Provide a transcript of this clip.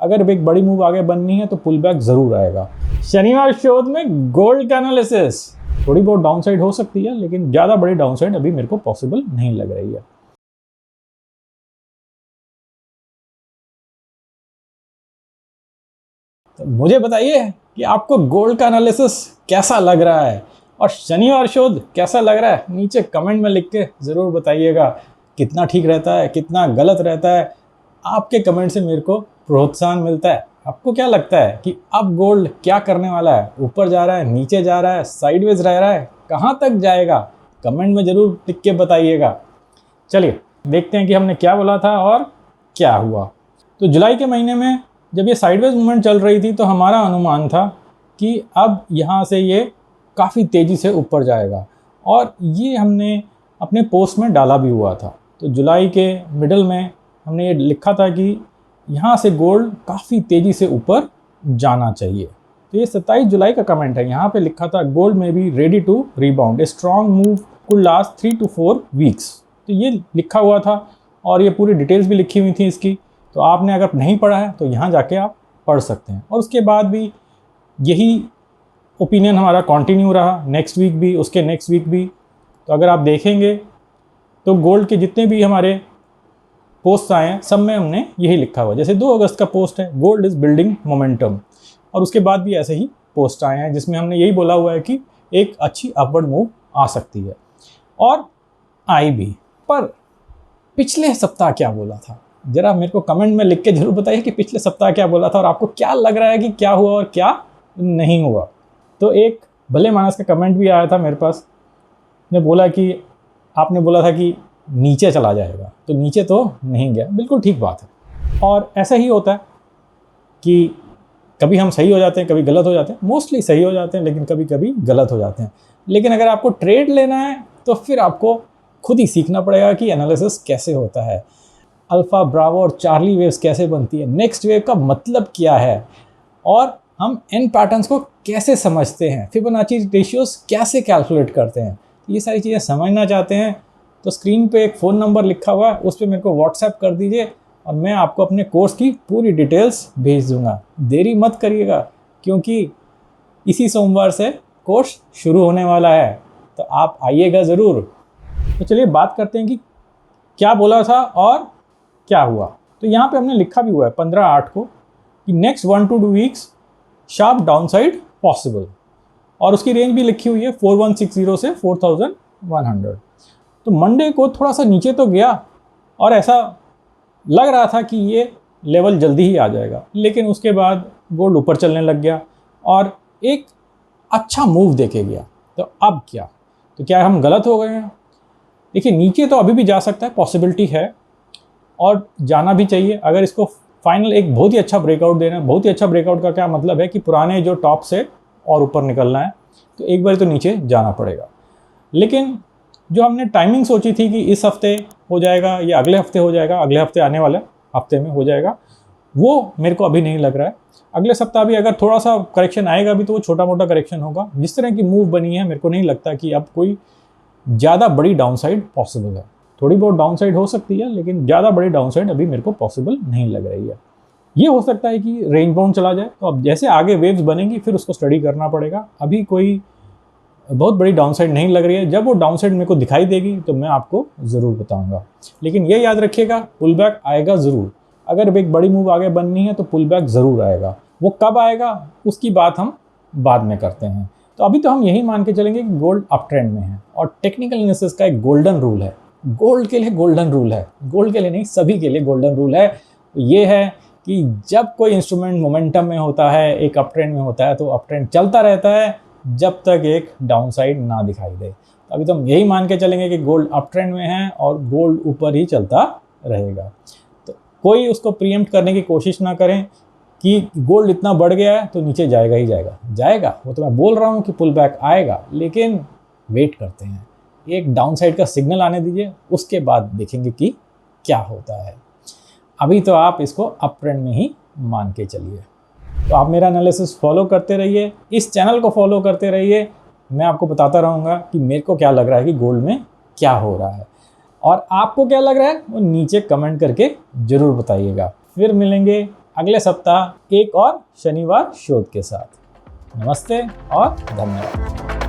अगर एक बड़ी मूव आगे बननी है तो पुल बैक ज़रूर आएगा। शनिवार शोध में गोल्ड का एनालिसिस, थोड़ी बहुत डाउनसाइड हो सकती है लेकिन ज़्यादा बड़ी डाउनसाइड अभी मेरे को पॉसिबल नहीं लग रही है। तो मुझे बताइए कि आपको गोल्ड का एनालिसिस कैसा लग रहा है और शनिवार शोध कैसा लग रहा है, नीचे कमेंट में लिख के ज़रूर बताइएगा। कितना ठीक रहता है, कितना गलत रहता है, आपके कमेंट से मेरे को प्रोत्साहन मिलता है। आपको क्या लगता है कि अब गोल्ड क्या करने वाला है? ऊपर जा रहा है, नीचे जा रहा है, साइडवेज रह रहा है, कहाँ तक जाएगा? कमेंट में ज़रूर लिख के बताइएगा। चलिए देखते हैं कि हमने क्या बोला था और क्या हुआ। तो जुलाई के महीने में जब ये साइडवेज मूवमेंट चल रही थी तो हमारा अनुमान था कि अब यहाँ से ये काफ़ी तेज़ी से ऊपर जाएगा, और ये हमने अपने पोस्ट में डाला भी हुआ था। तो जुलाई के मिडल में हमने ये लिखा था कि यहाँ से गोल्ड काफ़ी तेज़ी से ऊपर जाना चाहिए। तो ये 27 जुलाई का कमेंट है। यहाँ पे लिखा था गोल्ड में be ready to rebound, a strong move could last 3 to 4 weeks. तो ये लिखा हुआ था और ये पूरी डिटेल्स भी लिखी हुई थी इसकी। तो आपने अगर नहीं पढ़ा है तो यहाँ जाके आप पढ़ सकते हैं। और उसके बाद भी यही ओपिनियन हमारा कंटिन्यू रहा, नेक्स्ट वीक भी, उसके नेक्स्ट वीक भी। तो अगर आप देखेंगे तो गोल्ड के जितने भी हमारे पोस्ट आए हैं सब में हमने यही लिखा हुआ। जैसे 2 अगस्त का पोस्ट है, गोल्ड इज़ बिल्डिंग मोमेंटम, और उसके बाद भी ऐसे ही पोस्ट आए हैं जिसमें हमने यही बोला हुआ है कि एक अच्छी अपवर्ड मूव आ सकती है, और आई भी। पर पिछले सप्ताह क्या बोला था, ज़रा मेरे को कमेंट में लिख के ज़रूर बताइए कि पिछले सप्ताह क्या बोला था और आपको क्या लग रहा है कि क्या हुआ और क्या नहीं हुआ। तो एक भले मानस का कमेंट भी आया था मेरे पास, ने बोला कि आपने बोला था कि नीचे चला जाएगा, तो नीचे तो नहीं गया। बिल्कुल ठीक बात है, और ऐसा ही होता है कि कभी हम सही हो जाते हैं, कभी गलत हो जाते हैं। मोस्टली सही हो जाते हैं लेकिन कभी कभी गलत हो जाते हैं। लेकिन अगर आपको ट्रेड लेना है तो फिर आपको खुद ही सीखना पड़ेगा कि एनालिसिस कैसे होता है, अल्फ़ा, ब्रावो और चार्ली वेव्स कैसे बनती है, नेक्स्ट वेव का मतलब क्या है, और हम एन पैटर्न्स को कैसे समझते हैं, फिबोनाची रेशियोज कैसे कैलकुलेट करते हैं। ये सारी चीज़ें समझना चाहते हैं तो स्क्रीन पे एक फ़ोन नंबर लिखा हुआ है, उस पर मेरे को व्हाट्सएप कर दीजिए और मैं आपको अपने कोर्स की पूरी डिटेल्स भेज दूंगा। देरी मत करिएगा क्योंकि इसी सोमवार से कोर्स शुरू होने वाला है, तो आप आइएगा ज़रूर। तो चलिए बात करते हैं कि क्या बोला था और क्या हुआ। तो यहाँ पे हमने लिखा भी हुआ है 15/8 को कि next 1 to 2 weeks sharp downside possible, और उसकी रेंज भी लिखी हुई है 4160 से 4100। तो मंडे को थोड़ा सा नीचे तो गया और ऐसा लग रहा था कि ये लेवल जल्दी ही आ जाएगा, लेकिन उसके बाद गोल्ड ऊपर चलने लग गया और एक अच्छा मूव देके गया। तो अब क्या, तो क्या हम गलत हो गए हैं? देखिए नीचे तो अभी भी जा सकता है, पॉसिबिलिटी है और जाना भी चाहिए। अगर इसको फाइनल एक बहुत ही अच्छा ब्रेकआउट देना है, बहुत ही अच्छा ब्रेकआउट का क्या मतलब है कि पुराने जो टॉप से और ऊपर निकलना है, तो एक बार तो नीचे जाना पड़ेगा। लेकिन जो हमने टाइमिंग सोची थी कि इस हफ्ते हो जाएगा या अगले हफ्ते हो जाएगा, अगले हफ्ते आने वाले हफ्ते में हो जाएगा, वो मेरे को अभी नहीं लग रहा है। अगले सप्ताह भी अगर थोड़ा सा करेक्शन आएगा भी तो वो छोटा मोटा करेक्शन होगा। जिस तरह की मूव बनी है मेरे को नहीं लगता कि अब कोई ज़्यादा बड़ी डाउनसाइड पॉसिबल है। थोड़ी बहुत डाउनसाइड हो सकती है लेकिन ज़्यादा बड़ी डाउनसाइड अभी मेरे को पॉसिबल नहीं लग रही है। ये हो सकता है कि रेंज बाउंड चला जाए, तो अब जैसे आगे वेव्स बनेंगी फिर उसको स्टडी करना पड़ेगा। अभी कोई बहुत बड़ी डाउनसाइड नहीं लग रही है। जब वो डाउनसाइड मेरे को दिखाई देगी तो मैं आपको ज़रूर बताऊंगा। लेकिन ये याद रखिएगा, पुल बैक आएगा ज़रूर। अगर एक बड़ी मूव आगे बननी है तो पुल बैक ज़रूर आएगा। वो कब आएगा उसकी बात हम बाद में करते हैं। तो अभी तो हम यही मान के चलेंगे कि गोल्ड अप ट्रेंड में है, और टेक्निकल एनालिसिस का एक गोल्डन रूल है। गोल्ड के लिए गोल्डन रूल है, गोल्ड के लिए नहीं, सभी के लिए गोल्डन रूल है। ये है कि जब कोई इंस्ट्रूमेंट मोमेंटम में होता है, एक अप ट्रेंड में होता है, तो अप ट्रेंड चलता रहता है जब तक एक डाउनसाइड ना दिखाई दे। अभी तो हम यही मान के चलेंगे कि गोल्ड अप ट्रेंड में है और गोल्ड ऊपर ही चलता रहेगा। तो कोई उसको प्रीएम्प्ट करने की कोशिश ना करें कि गोल्ड इतना बढ़ गया है तो नीचे जाएगा ही जाएगा। वो तो मैं बोल रहा हूँ कि पुल बैक आएगा, लेकिन वेट करते हैं, एक डाउनसाइड का सिग्नल आने दीजिए, उसके बाद देखेंगे कि क्या होता है। अभी तो आप इसको अप ट्रेंड में ही मान के चलिए। तो आप मेरा एनालिसिस फॉलो करते रहिए, इस चैनल को फॉलो करते रहिए। मैं आपको बताता रहूँगा कि मेरे को क्या लग रहा है कि गोल्ड में क्या हो रहा है, और आपको क्या लग रहा है वो नीचे कमेंट करके ज़रूर बताइएगा। फिर मिलेंगे अगले सप्ताह एक और शनिवार शोध के साथ। नमस्ते और धन्यवाद।